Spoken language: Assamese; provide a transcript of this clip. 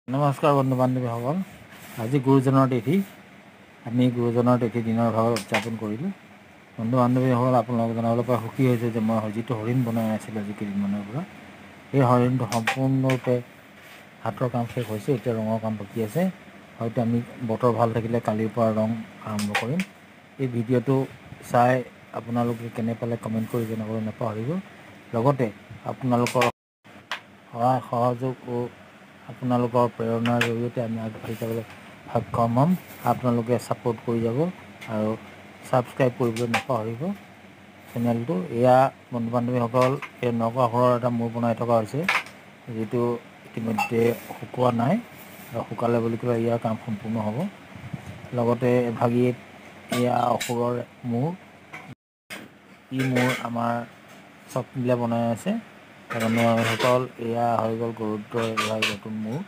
নমস্কাৰ বন্ধু বান্ধৱীসকল, আজি গুৰুজনৰ তিথি। আমি গুৰুজনৰ তিথি দিনৰ ভাগত উদযাপন কৰিলোঁ। বন্ধু বান্ধৱীসকল, আপোনালোক জনাবলৈ পাই সুখী হৈছে যে মই যিটো হৰিণ বনাই আছিলোঁ আজি কেইদিনমানৰ পৰা, সেই হৰিণটো সম্পূৰ্ণৰূপে হাতৰ কাম শেষ হৈছে। এতিয়া ৰঙৰ কাম বাকী আছে। হয়তো আমি বতৰ ভাল থাকিলে কালিৰ পৰা ৰং আৰম্ভ কৰিম। এই ভিডিঅ'টো চাই আপোনালোকে কেনে পালে কমেণ্ট কৰি জনাবলৈ নাপাহৰিব। লগতে আপোনালোকৰ সহায় সহযোগ ও আপোনালোকৰ প্ৰেৰণাৰ জৰিয়তে আমি আগবাঢ়ি যাবলৈ সক্ষম হ'ম। আপোনালোকে ছাপোৰ্ট কৰি যাব আৰু ছাবস্ক্ৰাইব কৰিবলৈ নাপাহৰিব চেনেলটো। এয়া বন্ধু বান্ধৱীসকল, এই নগাঘৰৰ এটা মূৰ বনাই থকা হৈছে, যিটো ইতিমধ্যে শুকোৱা নাই আৰু শুকালে বুলি ক'লে ইয়াৰ কাম সম্পূৰ্ণ হ'ব। লগতে ভাগিত এয়া অসুৰৰ মূৰ, ই মূৰ আমাৰ চব মিলাই বনাই আছে। বন্ধু বান্ধৱীসকল, এয়া হৈ গ'ল গৰুদ্ৰৰ নতুন মূৰ।